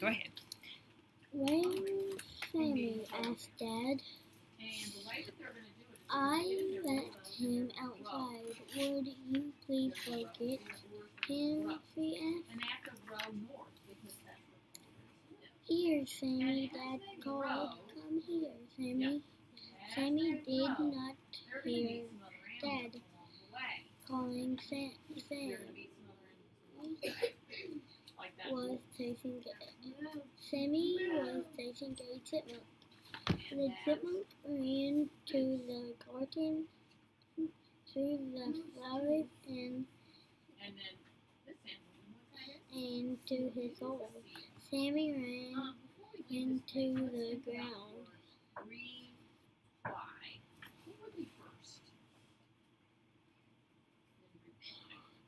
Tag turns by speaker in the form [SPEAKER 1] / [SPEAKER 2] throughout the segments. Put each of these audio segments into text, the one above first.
[SPEAKER 1] Go ahead.
[SPEAKER 2] When Sammy asked Dad, I let him outside. Would you please go get him? She asked. Here, Sammy, Dad called. Come here, Sammy. Sammy did not hear Dad calling. Sammy was chasing a chipmunk. The chipmunk ran to the garden, through the flowers, and to his hole. Sammy ran into the ground.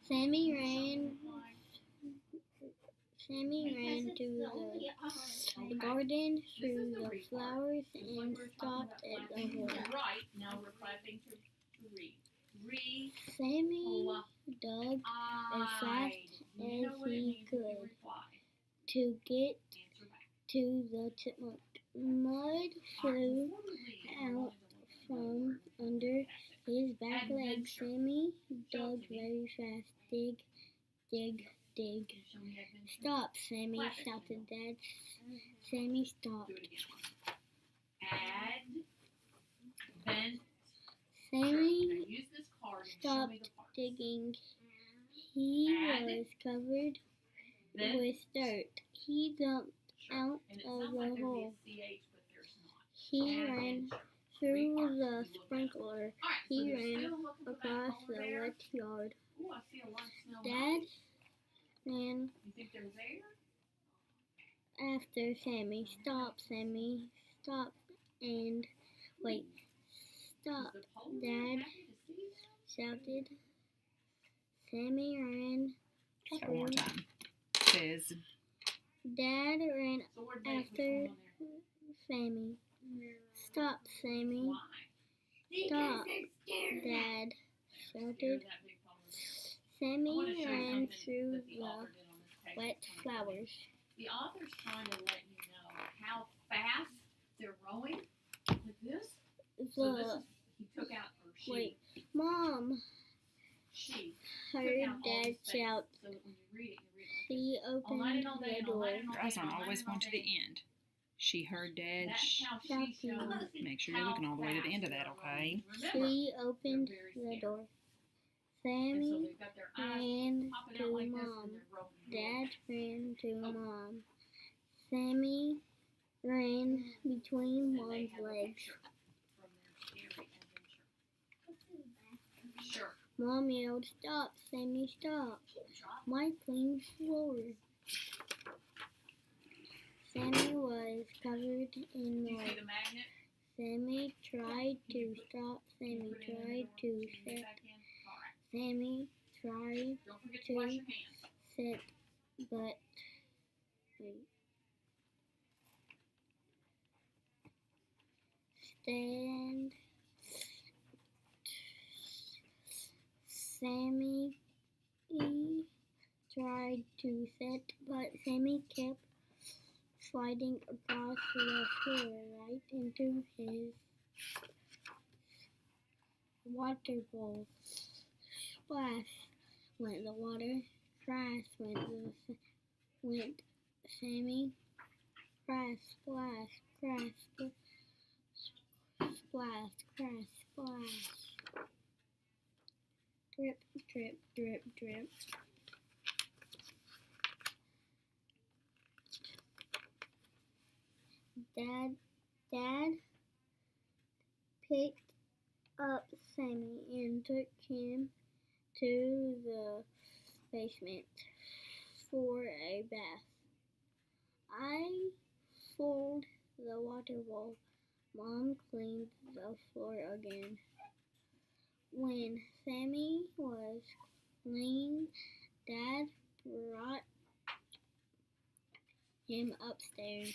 [SPEAKER 2] Sammy ran to the garden, through the flowers, and stopped at the hole. Sammy dug as fast as he could to get to the chipmunk. Mud flew out from under his back legs. Sammy dug very fast. Dig, dig, dig. Stop, Sammy, shouted Dad. Sammy stopped. Sammy stopped digging. He was covered with dirt. He jumped out of the hole. He ran through the sprinkler. He ran across the wet yard. Dad ran after Sammy. Stop, Sammy. Stop and wait. Stop, Dad shouted. Sammy ran
[SPEAKER 1] One more time. Says
[SPEAKER 2] Dad ran after Sammy. Stop, Sammy. Stop, Dad shouted. Sammy ran through the wet flowers.
[SPEAKER 3] The author's trying to let you know how fast they're rowing with this. So this is, he took out her shoe.
[SPEAKER 2] Wait, Mom!
[SPEAKER 3] She
[SPEAKER 2] Heard Dad shout.
[SPEAKER 3] So when you read it,
[SPEAKER 2] She opened the door.
[SPEAKER 1] your eyes aren't always going to the end. She heard Dad
[SPEAKER 3] That's how she shows.
[SPEAKER 1] Make sure you're looking all the way to the end of that, okay?
[SPEAKER 2] She opened the door.
[SPEAKER 3] And so
[SPEAKER 2] Sammy
[SPEAKER 3] they've got their eyes
[SPEAKER 2] ran
[SPEAKER 3] popping out
[SPEAKER 2] to
[SPEAKER 3] like this
[SPEAKER 2] Mom.
[SPEAKER 3] and they're rowing.
[SPEAKER 2] Dad ran to Mom. Sammy ran between Mom's legs.
[SPEAKER 3] From their scary adventure. Sure.
[SPEAKER 2] Mom yelled, "Stop, Sammy, stop. My clean floor." Sammy was covered in
[SPEAKER 3] You
[SPEAKER 2] mud.
[SPEAKER 3] see the magnet?
[SPEAKER 2] Sammy tried to stop. Sammy tried to sit. Sammy tried
[SPEAKER 3] Don't forget to wash your hands.
[SPEAKER 2] sit, but wait. Stand. Sammy tried to sit, but Sammy kept sliding across the floor right into his water bowl. Splash went the water. Crash went Sammy. Crash, splash, crash, splash, crash, splash. Drip, drip, drip, drip. Dad picked up Sammy and took him to the basement for a bath. I filled the water bowl. Mom cleaned the floor again. When Sammy was clean, Dad brought him upstairs.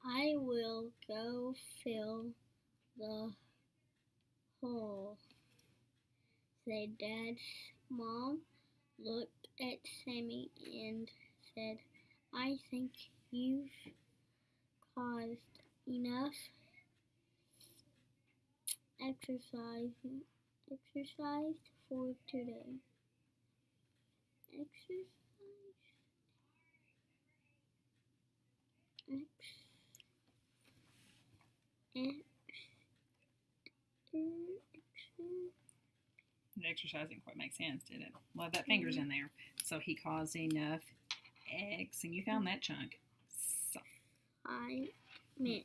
[SPEAKER 2] I will go fill the hole, said Dad. Mom looked at Sammy and said, I think you've caused enough exercise for today. Exercise.
[SPEAKER 1] The exercise didn't quite make sense, did it? Well, that finger's in there. So he caused enough X, and you found that chunk. So,
[SPEAKER 2] I meant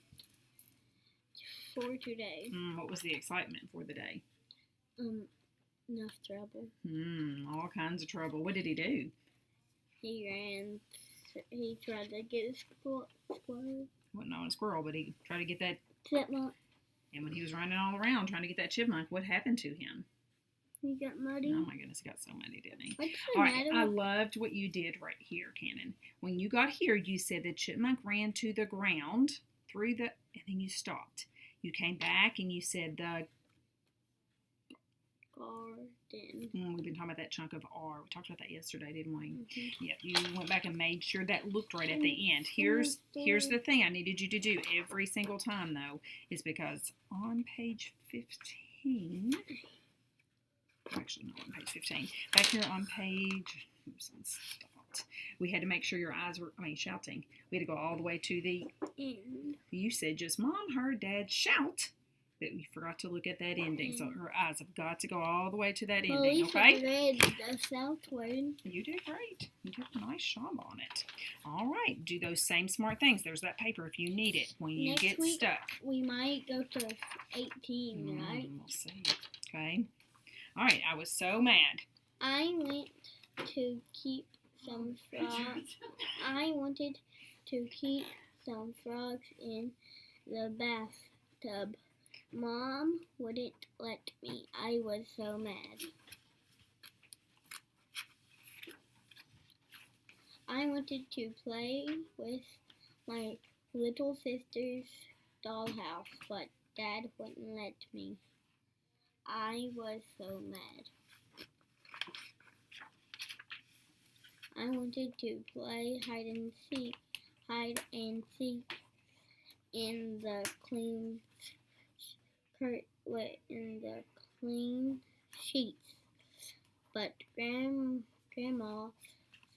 [SPEAKER 2] for today.
[SPEAKER 1] what was the excitement for the day?
[SPEAKER 2] Enough trouble.
[SPEAKER 1] All kinds of trouble. What did he do?
[SPEAKER 2] He ran. He tried to get a squirrel.
[SPEAKER 1] Wasn't on a squirrel, but he tried to get that.
[SPEAKER 2] Chipmunk.
[SPEAKER 1] And when he was running all around trying to get that chipmunk, what happened to him?
[SPEAKER 2] He got muddy.
[SPEAKER 1] Oh my goodness, he got so muddy, didn't he?
[SPEAKER 2] What's the
[SPEAKER 1] All right,
[SPEAKER 2] matter
[SPEAKER 1] I
[SPEAKER 2] with-
[SPEAKER 1] loved what you did right here, Cannon. When you got here, you said the chipmunk ran to the ground through the, and then you stopped. You came back and you said the.
[SPEAKER 2] garden.
[SPEAKER 1] We've been talking about that chunk of R. We talked about that yesterday, didn't we?
[SPEAKER 2] Mm-hmm.
[SPEAKER 1] Yeah, you went back and made sure that looked right at the end. Here's the thing I needed you to do every single time, though, is because on page 15, actually not on page 15, back here on page, oops, I stopped. We had to make sure your eyes were, shouting. We had to go all the way to the,
[SPEAKER 2] And
[SPEAKER 1] you said just Mom heard Dad shout, but we forgot to look at that ending. So her eyes have got to go all the way to that ending,
[SPEAKER 2] we
[SPEAKER 1] okay?
[SPEAKER 2] read the south word.
[SPEAKER 1] You did great. You did a nice job on it. All right, do those same smart things. There's that paper if you need it when you
[SPEAKER 2] Next
[SPEAKER 1] get
[SPEAKER 2] week,
[SPEAKER 1] stuck.
[SPEAKER 2] We might go to 18, right?
[SPEAKER 1] We'll see. Okay. All right, I was so mad.
[SPEAKER 2] I went to keep some frogs. I wanted to keep some frogs in the bathtub. Mom wouldn't let me. I was so mad. I wanted to play with my little sister's dollhouse, but Dad wouldn't let me. I was so mad. I wanted to play hide and seek in the clean sheets, but Grandma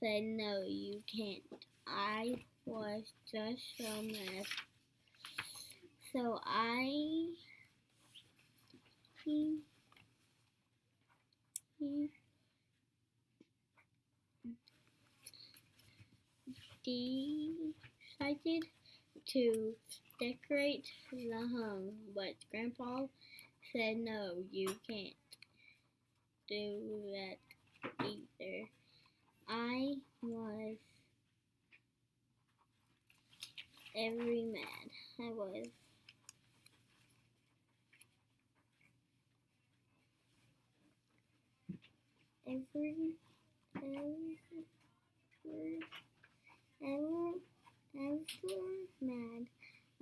[SPEAKER 2] said no, you can't. I was just so mad. So I decided to decorate the home, but Grandpa said no, you can't do that either. I was every mad. I was. Ever mad.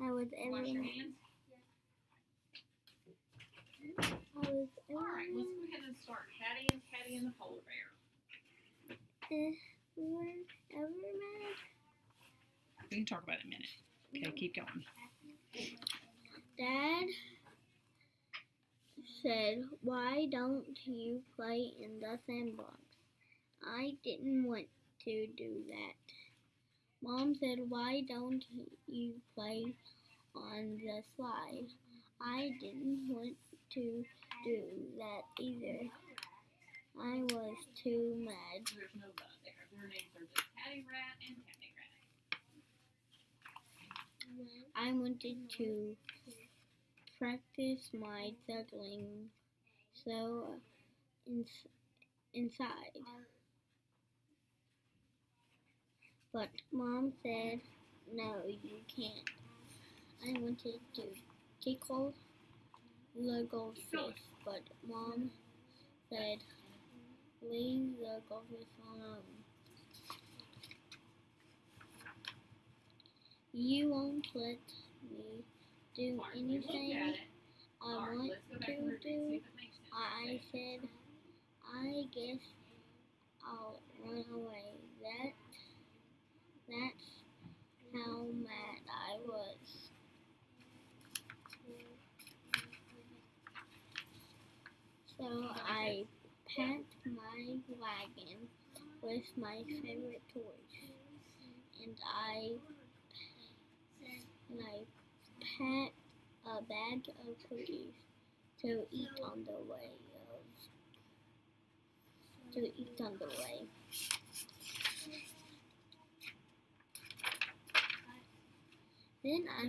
[SPEAKER 2] I was ever
[SPEAKER 3] Wash your
[SPEAKER 2] mad.
[SPEAKER 3] hands.
[SPEAKER 2] I was ever
[SPEAKER 3] All right, let's go ahead and start. Caddy and the polar bear.
[SPEAKER 2] ever mad.
[SPEAKER 1] We can talk about it in a minute. Okay, keep going.
[SPEAKER 2] Dad said, "Why don't you play in the sandbox?" I didn't want to do that. Mom said, "Why don't you play on the slide?" I didn't want to do that either. I was too mad.
[SPEAKER 3] There's no but there. Their names are just Patty Rat and Patty Rat.
[SPEAKER 2] I wanted to practice my juggling so inside. But Mom said, no, you can't. I wanted to tickle the goldfish, but Mom said, leave the goldfish alone. You won't let me do
[SPEAKER 3] Martin, we looked at
[SPEAKER 2] anything
[SPEAKER 3] it.
[SPEAKER 2] I
[SPEAKER 3] All right,
[SPEAKER 2] want
[SPEAKER 3] let's go back
[SPEAKER 2] to
[SPEAKER 3] and read it, see
[SPEAKER 2] do.
[SPEAKER 3] if it makes sense.
[SPEAKER 2] I said, I guess I'll run away. That That's how mad I was. So I packed my wagon with my favorite toys, and I packed a bag of cookies to eat on the way. Then I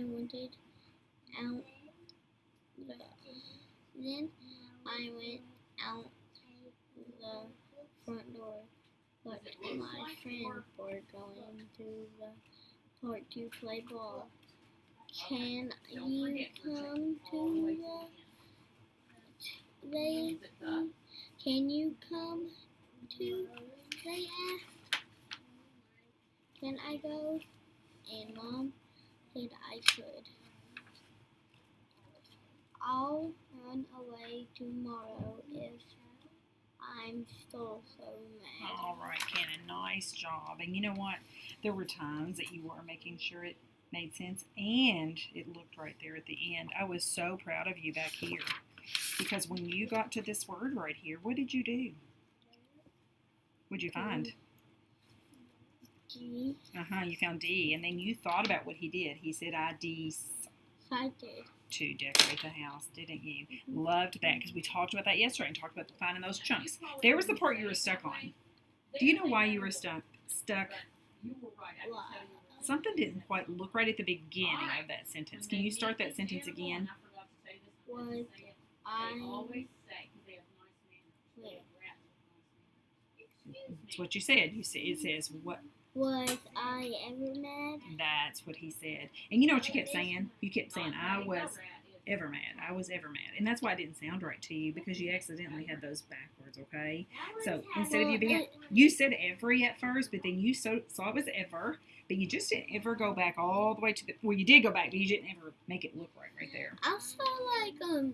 [SPEAKER 2] went out the front door, but my friends were going to the park to play ball. Can you come to Can you come to? They asked. Can I go? And Mom said I could. I'll run away tomorrow if I'm still so mad.
[SPEAKER 1] All right, Cannon, nice job. And you know what? There were times that you were making sure it made sense and it looked right there at the end. I was so proud of you back here because when you got to this word right here, what did you do? What'd you find?
[SPEAKER 2] G.
[SPEAKER 1] You found D, and then you thought about what he did. He said, I
[SPEAKER 2] Decided
[SPEAKER 1] to decorate the house, didn't you? Loved that because we talked about that yesterday and talked about finding those chunks. There was the part you were stuck on. Do you know why you were stuck?
[SPEAKER 3] You were right. I can tell you.
[SPEAKER 1] Something didn't quite look right at the beginning of that sentence. Can you start that sentence again?
[SPEAKER 2] Was
[SPEAKER 3] I always say they have nice manners.
[SPEAKER 1] That's what you said. It says what?
[SPEAKER 2] Was I ever mad?
[SPEAKER 1] That's what he said. And you know what you kept saying? You kept saying, I was ever mad. I was ever mad. And that's why it didn't sound right to you because you accidentally had those backwards, okay? So instead of you being, you said every at first, but then you saw it was ever, but you just didn't ever go back all the way to the, well, you did go back, but you didn't ever make it look right there.
[SPEAKER 2] I felt like,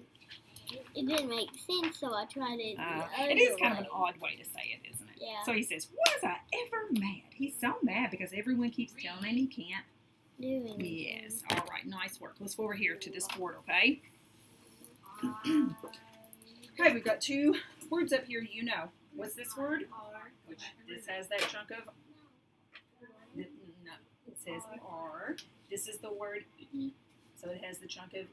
[SPEAKER 2] it didn't make sense, so I tried it the other
[SPEAKER 1] It is kind
[SPEAKER 2] way.
[SPEAKER 1] of an odd way to say it, isn't it?
[SPEAKER 2] Yeah.
[SPEAKER 1] So he says, was I ever mad? He's so mad because everyone keeps telling him he can't.
[SPEAKER 2] Do anything.
[SPEAKER 1] Yes. All right. Nice work. Let's go over here to this board, okay? Okay, we've got two words up here you know. What's this word? Which this has that chunk of, no, it says R. This is the word E. So it has the chunk of,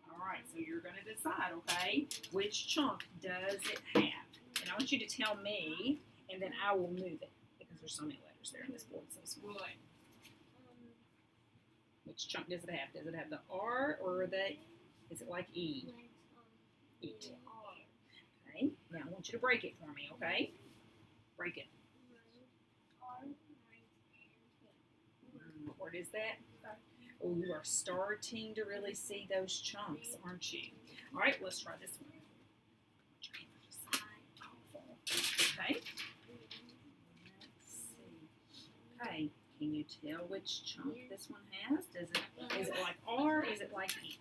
[SPEAKER 1] all right, so you're going to decide, okay, which chunk does it have? And I want you to tell me, and then I will move it because there's so many letters there in this board. So small. Which chunk does it have? Does it have the R or is it like E? Eat. Okay, now I want you to break it for me, okay? Break it. What word is that? Oh, you are starting to really see those chunks, aren't you? All right, let's try this one. Okay. Let's see. Okay, can you tell which chunk this one has? Is it like R? Is it like eat?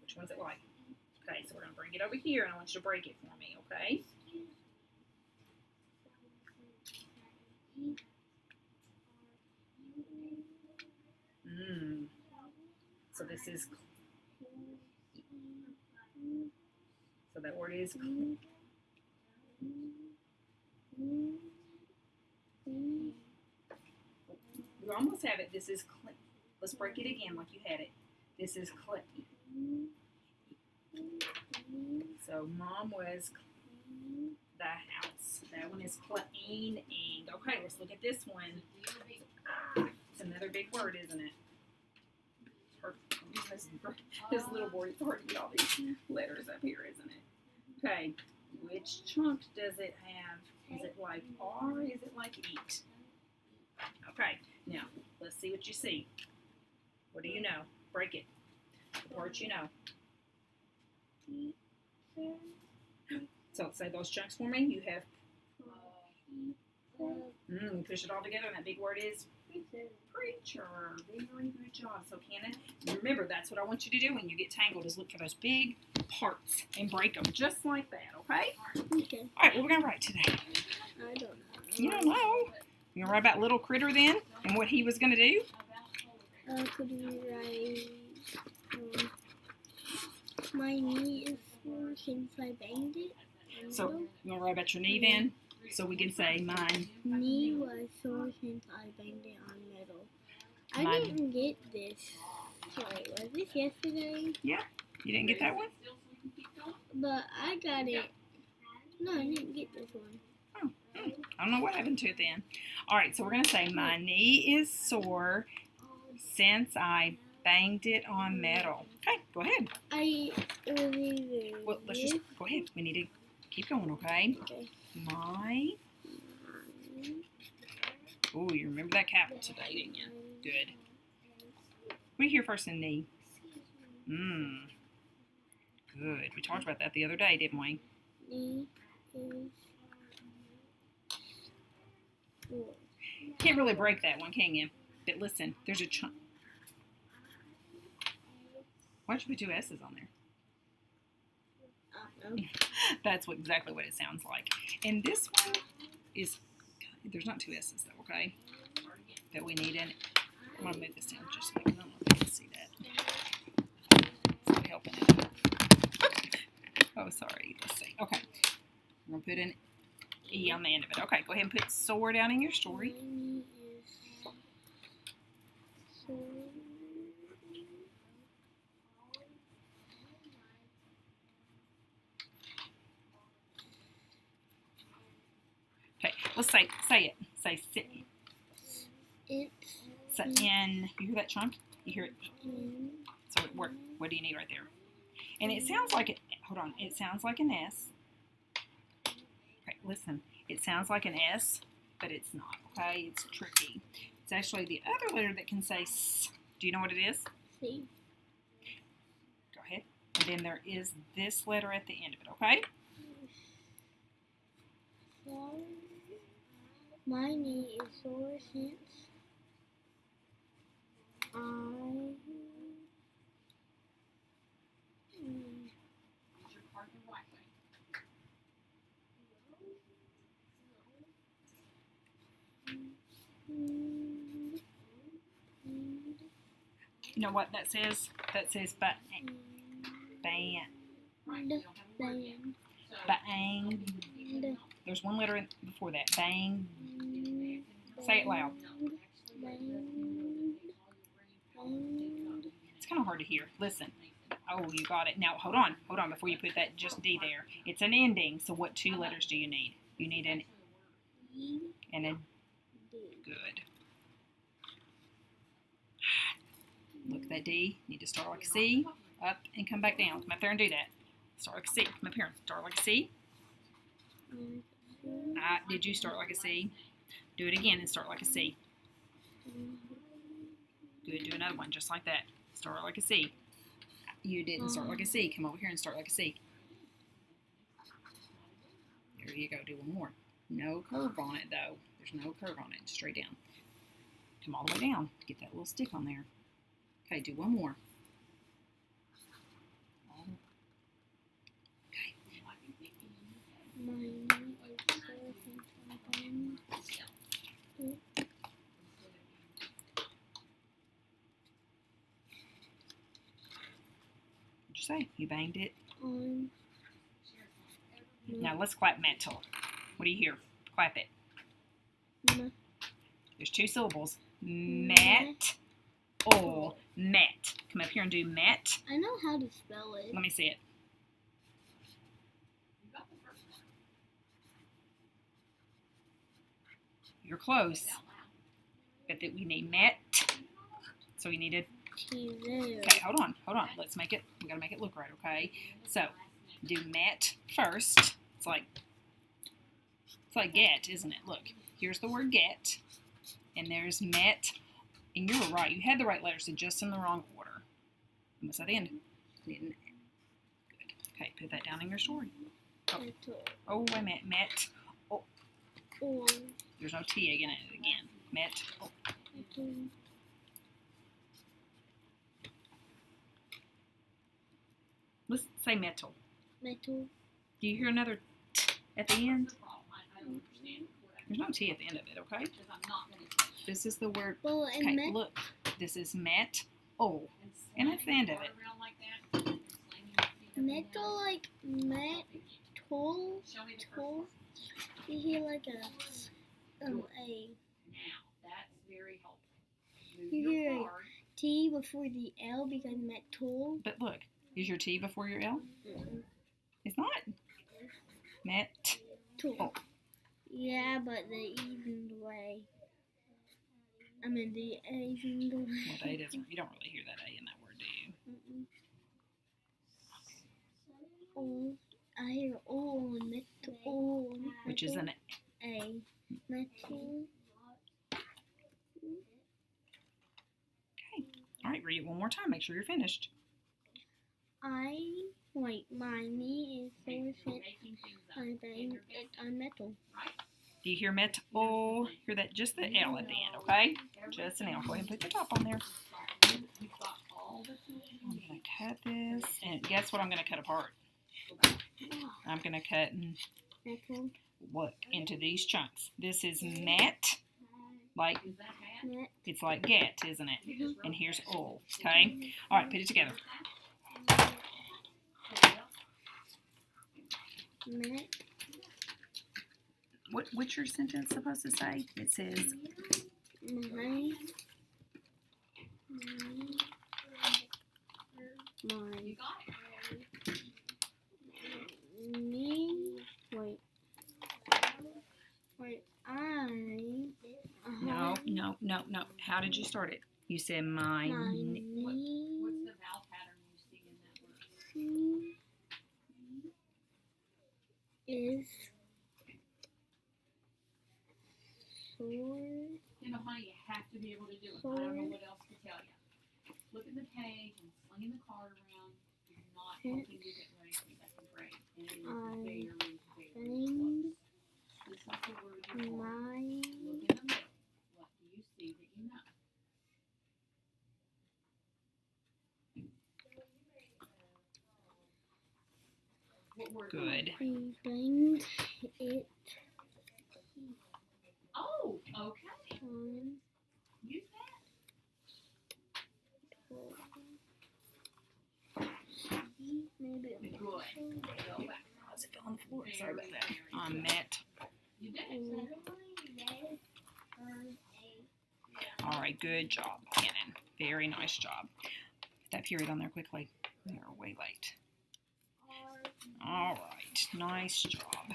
[SPEAKER 1] Which one's it like? Okay, so we're gonna bring it over here, and I want you to break it for me, okay? So this is, so that word is, you almost have it. This is, let's break it again like you had it. This is clean. So mom was the house. That one is cleaning. Okay, let's look at this one. It's another big word, isn't it? This little board, it's hard to get all these letters up here, isn't it? Okay, which chunk does it have? Is it like R? Is it like eat? Okay, now let's see what you see. What do you know? Break it. The parts you know. So say those chunks for me. You have. Push it all together, and that big word is preacher. Very good job. So Cannon, remember that's what I want you to do when you get tangled is look for those big parts and break them just like that. Okay.
[SPEAKER 2] Okay.
[SPEAKER 1] All right. What we're gonna write today?
[SPEAKER 2] I don't know.
[SPEAKER 1] You don't know. You gonna write about little critter then and what he was gonna do?
[SPEAKER 2] Could you write, my knee is sore since I banged it?
[SPEAKER 1] So you wanna write about your knee then? So we can say mine.
[SPEAKER 2] Knee was sore since I banged it on metal. I
[SPEAKER 1] Mine.
[SPEAKER 2] didn't get this. Wait, was this yesterday?
[SPEAKER 1] You didn't get that one?
[SPEAKER 2] But I got it. No, I didn't get this one.
[SPEAKER 1] I don't know what happened to it then. All right, so we're gonna say my knee is sore since I banged it on metal. Okay, go ahead.
[SPEAKER 2] It was either
[SPEAKER 1] Well, let's just go ahead. We need to keep going, okay?
[SPEAKER 2] Okay.
[SPEAKER 1] My. Oh, you remember that capital today, didn't you? Good. What do you hear first in knee? Good. We talked about that the other day, didn't we?
[SPEAKER 2] Knee is sore.
[SPEAKER 1] Can't really break that one, can you? But listen, there's a chunk. Why'd you put two S's on there?
[SPEAKER 2] I don't know.
[SPEAKER 1] That's exactly what it sounds like. And this one is, there's not two S's though, okay? That we need in it. I'm going to move this down just a second. I don't know if you can see that. It's not helping it. Oh, sorry. Let's see. Okay. I'm going to put an E on the end of it. Okay, go ahead and put sore down in your story.
[SPEAKER 2] My knee is sore.
[SPEAKER 1] Okay, let's say it. Say sit.
[SPEAKER 2] It's
[SPEAKER 1] So in, you hear that chunk? You hear it?
[SPEAKER 2] in.
[SPEAKER 1] So what do you need right there? And it sounds like it, hold on, it sounds like an S. Okay, listen, it sounds like an S, but it's not, okay? It's tricky. It's actually the other letter that can say S. Do you know what it is?
[SPEAKER 2] C.
[SPEAKER 1] Go ahead. And then there is this letter at the end of it, okay?
[SPEAKER 2] Sore. My knee is sore since I
[SPEAKER 1] You know what that says? That says bang. Bang. There's one letter before that. Bang. Say it loud. It's kind of hard to hear. Listen. Oh, you got it. Now, hold on. Hold on before you put that just D there. It's an ending, so what two letters do you need? You need an and a good. Look at that D. Need to start like a C. Up and come back down. Come up there and do that. Start like a C. Come up here and start like a C. Did you start like a C? Do it again and start like a C. Good. Do another one just like that. Start like a C. You didn't start like a C. Come over here and start like a C. There you go. Do one more. No curve on it, though. There's no curve on it. Straight down. Come all the way down to get that little stick on there. Okay, do one more. Okay. What'd you say? You banged it? Now let's clap metal. What do you hear? Clap it. There's two syllables. Met. Oh, met. Come up here and do met.
[SPEAKER 2] I know how to spell it.
[SPEAKER 1] Let me see it. You're close. But that we need met. So we needed. Okay, hold on. Let's make it. We gotta make it look right, okay? So do met first. It's like get, isn't it? Look, here's the word get, and there's met. And you were right. You had the right letters, so just in the wrong order. And what's that end? Didn't. Good. Okay, put that down in your story. Oh, wait a minute. Met. Oh. There's no T in it again. Met. Oh. Let's say metal.
[SPEAKER 2] Metal.
[SPEAKER 1] Do you hear another T at the end? There's no T at the end of it, okay?
[SPEAKER 3] Because I'm not going to touch it.
[SPEAKER 1] This is the word.
[SPEAKER 2] Well, and
[SPEAKER 1] Okay, look. This is met. Oh. And that's the end of it.
[SPEAKER 3] Around like that, and slinging your feet up
[SPEAKER 2] metal like metal.
[SPEAKER 3] Show me the first
[SPEAKER 2] Tool.
[SPEAKER 3] one.
[SPEAKER 2] You hear like a
[SPEAKER 3] Now, that's very helpful. Move
[SPEAKER 2] You hear
[SPEAKER 3] your
[SPEAKER 2] it.
[SPEAKER 3] card.
[SPEAKER 2] T before the L because metal.
[SPEAKER 1] But look, is your T before your L? It's not. Met.
[SPEAKER 2] Tool.
[SPEAKER 1] Oh.
[SPEAKER 2] Yeah, but the even way. I mean the even way.
[SPEAKER 1] Well, the A doesn't. You don't really hear that A in that word, do you?
[SPEAKER 2] O. I hear O and metal. O.
[SPEAKER 1] Which is an
[SPEAKER 2] A. Metal.
[SPEAKER 1] All right, read it one more time. Make sure you're finished.
[SPEAKER 2] My knee is so fit.
[SPEAKER 3] Making things up.
[SPEAKER 2] I bang it on metal.
[SPEAKER 1] Do you hear met? Oh, hear that? Just the L at the end, okay? Just an L. Go ahead and put your top on there.
[SPEAKER 3] You've got all the tools you
[SPEAKER 1] I'm
[SPEAKER 3] need.
[SPEAKER 1] going to cut this. And guess what I'm going to cut apart? I'm going to cut and
[SPEAKER 2] Metal.
[SPEAKER 1] look into these chunks. This is met. Like,
[SPEAKER 3] Is that bad?
[SPEAKER 2] Met.
[SPEAKER 1] it's like get, isn't it?
[SPEAKER 3] You just
[SPEAKER 1] And here's all, okay? All right, put it together.
[SPEAKER 2] Met.
[SPEAKER 1] What's your sentence supposed to say? It says,
[SPEAKER 2] My.
[SPEAKER 3] You got it.
[SPEAKER 2] Me. Wait.
[SPEAKER 1] no. How did you start it? You said my.
[SPEAKER 2] My
[SPEAKER 3] What's
[SPEAKER 2] knee
[SPEAKER 3] the vowel pattern you see in that word?
[SPEAKER 2] is sore.
[SPEAKER 3] You know, honey, you have to be able to do it. I don't know what else to tell you. Flipping the page and slinging the card around is not helping you get ready for second grade. And it is very, very close. This is the word you want.
[SPEAKER 2] My
[SPEAKER 3] Look in the middle. What do you see that you know? What word?
[SPEAKER 1] Good.
[SPEAKER 2] banged it
[SPEAKER 3] Oh, okay.
[SPEAKER 2] on
[SPEAKER 3] Use that.
[SPEAKER 2] maybe
[SPEAKER 3] Good. Go back.
[SPEAKER 1] How's it fell on the floor? Sorry about that. I'm met.
[SPEAKER 3] You did it.
[SPEAKER 1] All right, good job, Cannon. Very nice job. Put that period on there quickly. We're way late. All right, nice job.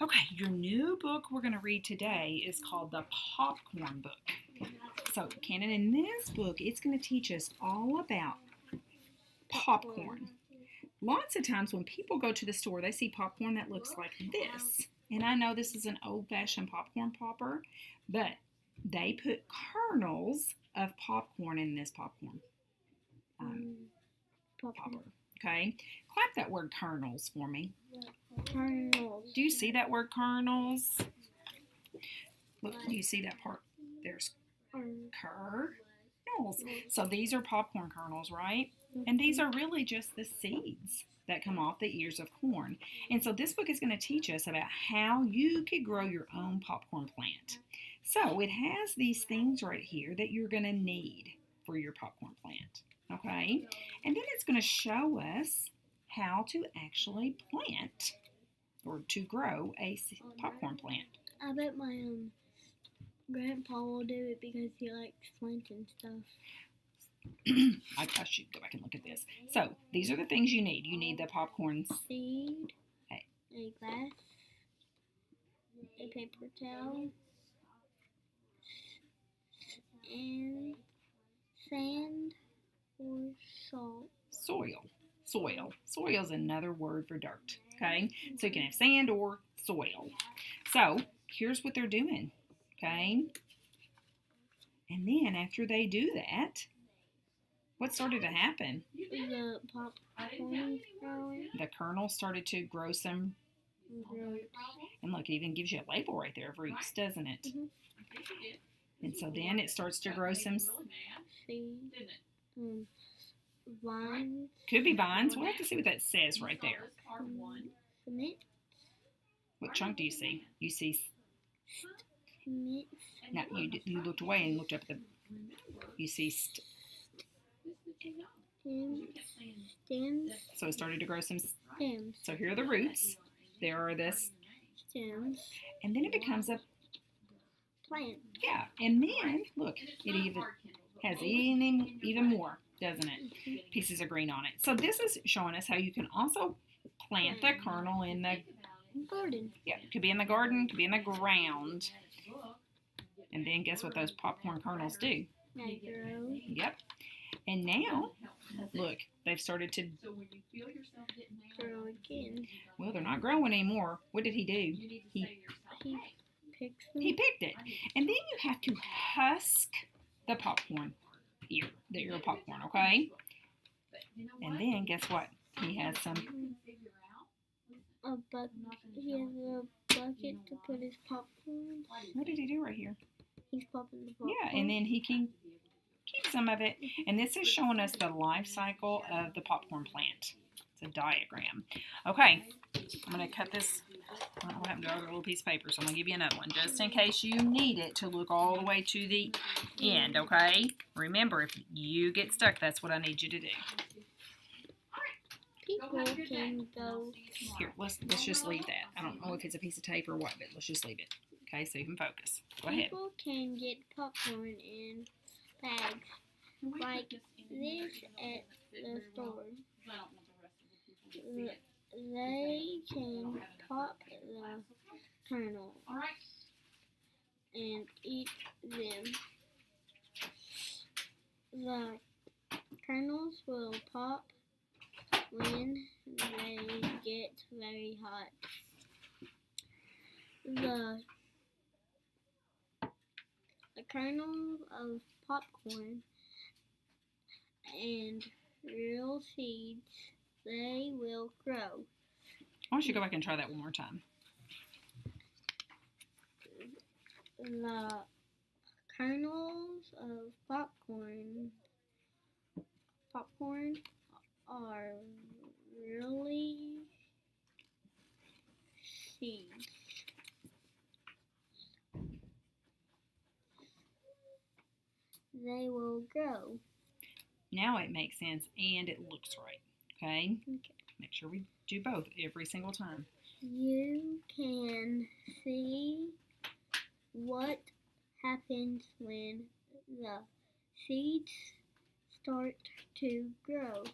[SPEAKER 1] Okay, your new book we're going to read today is called The Popcorn Book. So, Cannon, in this book, it's going to teach us all about popcorn. Lots of times when people go to the store, they see popcorn that looks like this. And I know this is an old-fashioned popcorn popper, but they put kernels of popcorn in this popcorn popper. Okay? Clap that word kernels for me.
[SPEAKER 2] Kernels.
[SPEAKER 1] Do you see that word kernels? Look, do you see that part? There's kernels. So these are popcorn kernels, right? And these are really just the seeds that come off the ears of corn. And so this book is going to teach us about how you could grow your own popcorn plant. So it has these things right here that you're going to need for your popcorn plant. Okay? And then it's going to show us how to actually plant or to grow a popcorn plant.
[SPEAKER 2] I bet my grandpa will do it because he likes planting stuff.
[SPEAKER 1] I should go back and look at this. So these are the things you need. You need the popcorn
[SPEAKER 2] Seed,
[SPEAKER 1] Okay.
[SPEAKER 2] a glass, a paper towel, and sand or salt.
[SPEAKER 1] soil. Soil is another word for dirt. Okay, so you can have sand or soil. So here's what they're doing. Okay, and then after they do that, what started to happen?
[SPEAKER 2] The popcorn growing.
[SPEAKER 1] The kernel started to grow some, and look, it even gives you a label right there of roots, doesn't it?
[SPEAKER 2] Mhm.
[SPEAKER 3] I think you did.
[SPEAKER 1] And so then it starts to grow some,
[SPEAKER 3] Really mad,
[SPEAKER 2] Seed,
[SPEAKER 3] didn't it?
[SPEAKER 2] vines,
[SPEAKER 1] could be vines. We'll have to see what that says right there.
[SPEAKER 3] This card one.
[SPEAKER 2] cement,
[SPEAKER 1] What chunk do you see? You see,
[SPEAKER 2] Mix.
[SPEAKER 1] now you looked away and looked up you see,
[SPEAKER 2] Stems.
[SPEAKER 1] so it started to grow some,
[SPEAKER 2] Stems.
[SPEAKER 1] so here are the roots. There are this,
[SPEAKER 2] Stems.
[SPEAKER 1] and then it becomes a,
[SPEAKER 2] Plant.
[SPEAKER 1] yeah, and then, look, it even has even more, doesn't it? Pieces of green on it. So this is showing us how you can also plant the kernel in the,
[SPEAKER 2] Garden.
[SPEAKER 1] yeah, it could be in the garden, could be in the ground. And then guess what those popcorn kernels do?
[SPEAKER 2] They grow.
[SPEAKER 1] Yep. And now, look, they've started to,
[SPEAKER 2] Grow again.
[SPEAKER 1] well, they're not growing anymore. What did he do?
[SPEAKER 2] He picks them.
[SPEAKER 1] He picked it. And then you have to husk the popcorn ear, the ear of popcorn, okay? And then guess what? He has some,
[SPEAKER 2] A bucket. He has a bucket to put his popcorn.
[SPEAKER 1] what did he do right here?
[SPEAKER 2] He's popping the popcorn.
[SPEAKER 1] Yeah, and then he can keep some of it. And this is showing us the life cycle of the popcorn plant. It's a diagram. Okay, I'm going to cut this. I don't know what happened to our little piece of paper, so I'm going to give you another one just in case you need it to look all the way to the end, okay? Remember, if you get stuck, that's what I need you to do.
[SPEAKER 2] People can go.
[SPEAKER 1] Here, let's just leave that. I don't know if it's a piece of tape or what, but let's just leave it. Okay, so you can focus. Go ahead.
[SPEAKER 2] People can get popcorn in bags like this at the store. They can pop the kernel and eat them. The kernels will pop when they get very hot. The kernels of popcorn and real seeds, they will grow.
[SPEAKER 1] Why don't you go back and try that one more time?
[SPEAKER 2] The kernels of popcorn are really seeds. They will grow.
[SPEAKER 1] Now it makes sense and it looks right. Okay?
[SPEAKER 2] Okay.
[SPEAKER 1] Make sure we do both every single time.
[SPEAKER 2] You can see what happens when the seeds start to grow.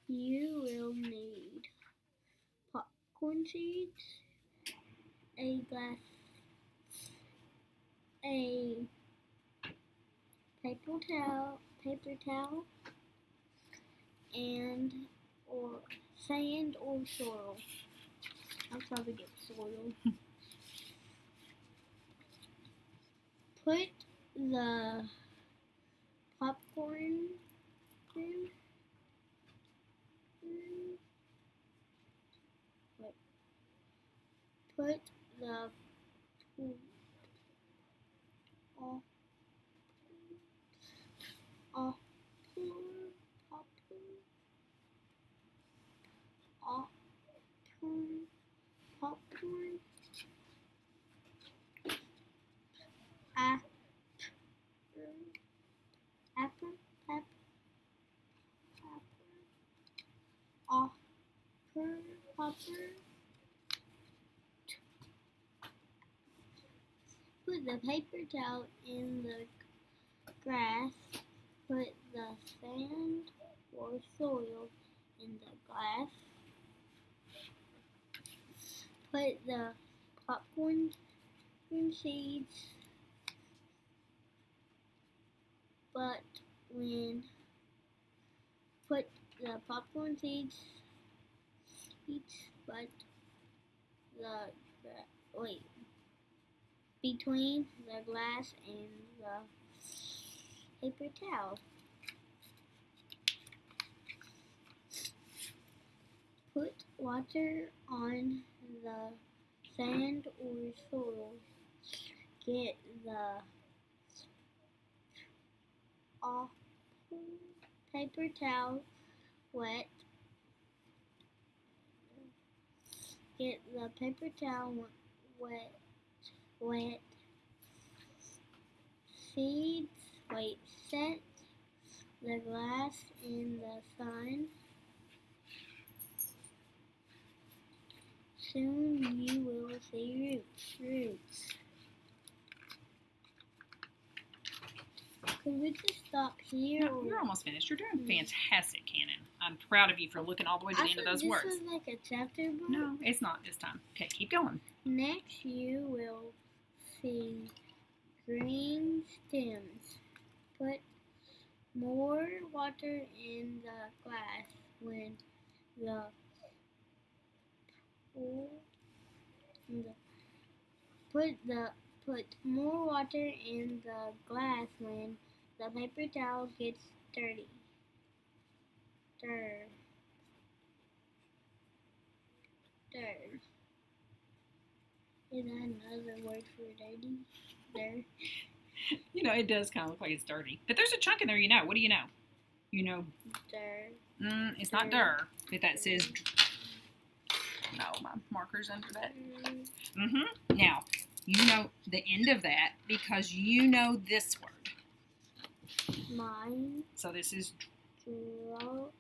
[SPEAKER 2] You will need popcorn seeds, a glass, a paper towel, and or sand or soil. I'll probably get soil. Put the popcorn in. Put the popcorn Put the paper towel in the grass. Put the sand or soil in the glass. Put the popcorn seeds. But between the glass and the paper towel. Put water on the sand or soil. Get the paper towel wet get the paper towel wet, wet seeds, set the glass in the sun. Soon you will see roots. Can we just stop here?
[SPEAKER 1] No, you're almost finished. You're doing fantastic, Cannon. I'm proud of you for looking all the way to the end of those words.
[SPEAKER 2] This was like a chapter book.
[SPEAKER 1] No, it's not this time. Okay, keep going.
[SPEAKER 2] Next, you will see green stems. Put more water in the glass when the put more water in the glass when the paper towel gets dirty. Stir. Is that another word for dirty? Stir.
[SPEAKER 1] You know, it does kind of look like it's dirty. But there's a chunk in there, you know. What do you know? You know.
[SPEAKER 2] Stir.
[SPEAKER 1] It's not dir. But that says. No, my marker's under that. Now, you know the end of that because you know this word.
[SPEAKER 2] Mine.
[SPEAKER 1] So this is.
[SPEAKER 2] Drawer.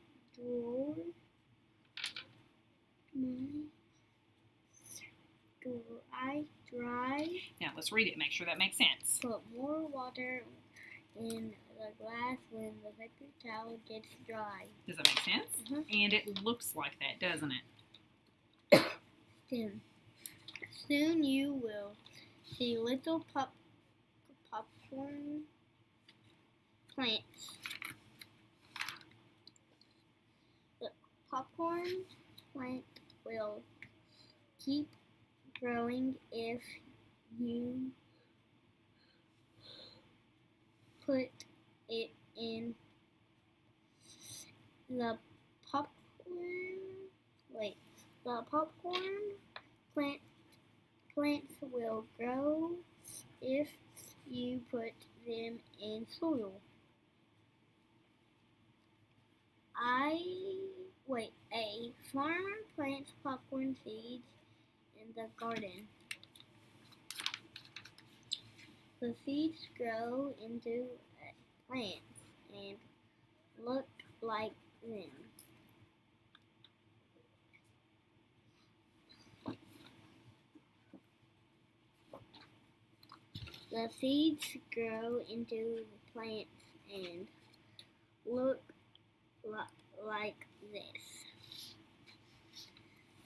[SPEAKER 2] Dry.
[SPEAKER 1] Now let's read it. Make sure that makes sense.
[SPEAKER 2] Put more water in the glass when the paper towel gets dry.
[SPEAKER 1] Does that make sense? And it looks like that, doesn't it?
[SPEAKER 2] Soon you will see little popcorn plants. The popcorn plant will keep growing if you put it in the popcorn. The popcorn plants will grow if you put them in soil. A farmer plants popcorn seeds in the garden. The seeds grow into plants and look like them. The seeds grow into plants and look like this.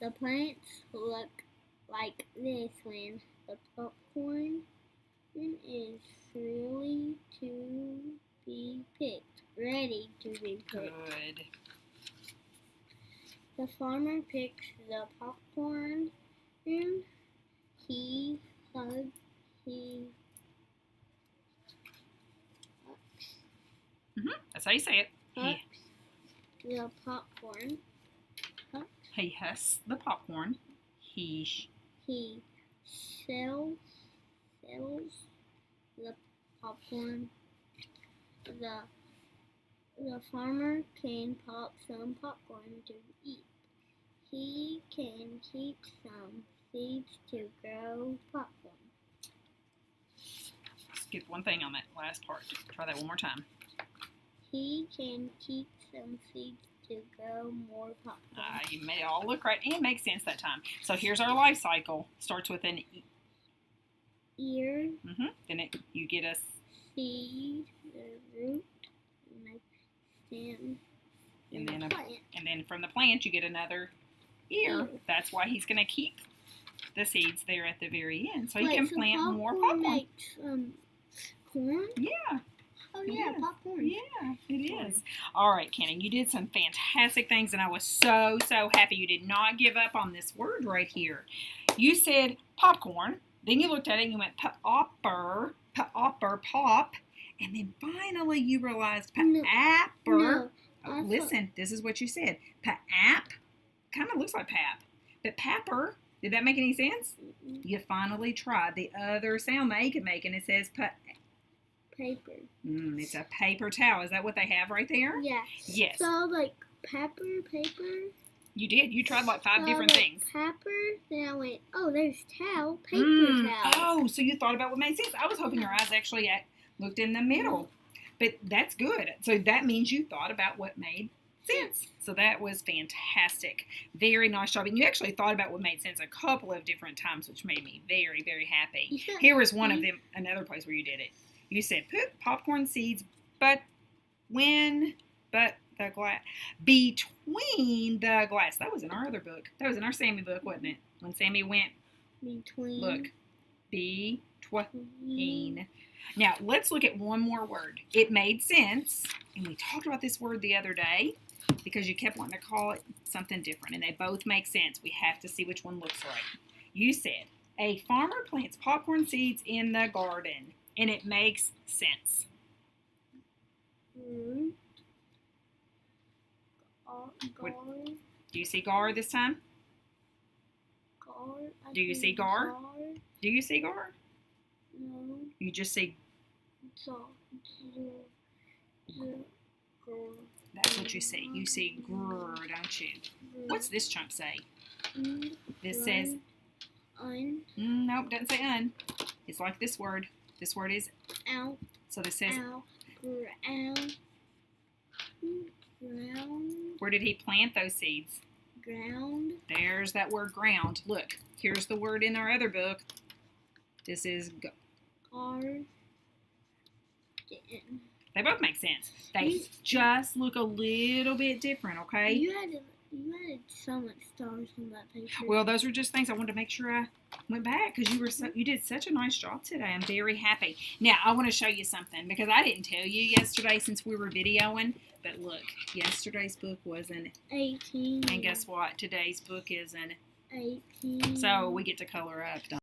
[SPEAKER 2] The plants look like this when the popcorn is ready to be picked.
[SPEAKER 1] Good.
[SPEAKER 2] The farmer picks the popcorn.
[SPEAKER 1] That's how you say it.
[SPEAKER 2] The popcorn.
[SPEAKER 1] He husks the popcorn. He
[SPEAKER 2] sells the popcorn. The farmer can pop some popcorn to eat. He can keep some seeds to grow popcorn.
[SPEAKER 1] Skip one thing on that last part. Try that one more time.
[SPEAKER 2] He can keep some seeds to grow more popcorn.
[SPEAKER 1] You made it all look right and make sense that time. So here's our life cycle. Starts with an
[SPEAKER 2] ear.
[SPEAKER 1] Then you get a
[SPEAKER 2] seed, the root, and a stem,
[SPEAKER 1] and then from the plant you get another ear. That's why he's going to keep the seeds there at the very end, so he can plant more popcorn.
[SPEAKER 2] Makes, corn?
[SPEAKER 1] Yeah.
[SPEAKER 2] Oh yeah, popcorn.
[SPEAKER 1] Yeah, it is. All right, Cannon, you did some fantastic things, and I was so happy you did not give up on this word right here. You said popcorn, then you looked at it and you went popper, pop, and then finally you realized papper.
[SPEAKER 2] No,
[SPEAKER 1] listen, this is what you said. Pap, kind of looks like pap, but papper. Did that make any sense? You finally tried the other sound they could make, and it says
[SPEAKER 2] paper.
[SPEAKER 1] It's a paper towel. Is that what they have right there?
[SPEAKER 2] Yeah.
[SPEAKER 1] Yes.
[SPEAKER 2] So like paper.
[SPEAKER 1] You did. You tried like 5
[SPEAKER 2] So I
[SPEAKER 1] different
[SPEAKER 2] went
[SPEAKER 1] things.
[SPEAKER 2] Pepper, then I went, oh, there's towel, paper towel.
[SPEAKER 1] Oh, so you thought about what made sense. I was hoping your eyes actually looked in the middle. But that's good. So that means you thought about what made sense. So that was fantastic. Very nice job. And you actually thought about what made sense a couple of different times, which made me very, very happy.
[SPEAKER 2] Yeah.
[SPEAKER 1] Here was one of them, another place where you did it. You said, put popcorn seeds, but the glass, between the glass. That was in our other book. That was in our Sammy book, wasn't it? When Sammy went,
[SPEAKER 2] Between.
[SPEAKER 1] look, between. Now, let's look at one more word. It made sense, and we talked about this word the other day because you kept wanting to call it something different, and they both make sense. We have to see which one looks right. You said, a farmer plants popcorn seeds in the garden, and it makes sense.
[SPEAKER 2] Gar.
[SPEAKER 1] Do you see gar this time?
[SPEAKER 2] Gar.
[SPEAKER 1] Do you see gar? Do you see gar?
[SPEAKER 2] No.
[SPEAKER 1] You just see, that's what you see. You see grr, don't you? What's this chunk say? This says, nope, doesn't say un. It's like this word. This word is
[SPEAKER 2] Ow.
[SPEAKER 1] So this says,
[SPEAKER 2] Ground.
[SPEAKER 1] where did he plant those seeds?
[SPEAKER 2] Ground.
[SPEAKER 1] There's that word ground. Look, here's the word in our other book. This is,
[SPEAKER 2] Garden.
[SPEAKER 1] they both make sense. They just look a little bit different, okay?
[SPEAKER 2] You added so much stars on that picture.
[SPEAKER 1] Well, those are just things I wanted to make sure I went back because you did such a nice job today. I'm very happy. Now, I want to show you something because I didn't tell you yesterday since we were videoing. But look, yesterday's book was an
[SPEAKER 2] 18.
[SPEAKER 1] and guess what? Today's book is an
[SPEAKER 2] 18.
[SPEAKER 1] so we get to color up, don't we?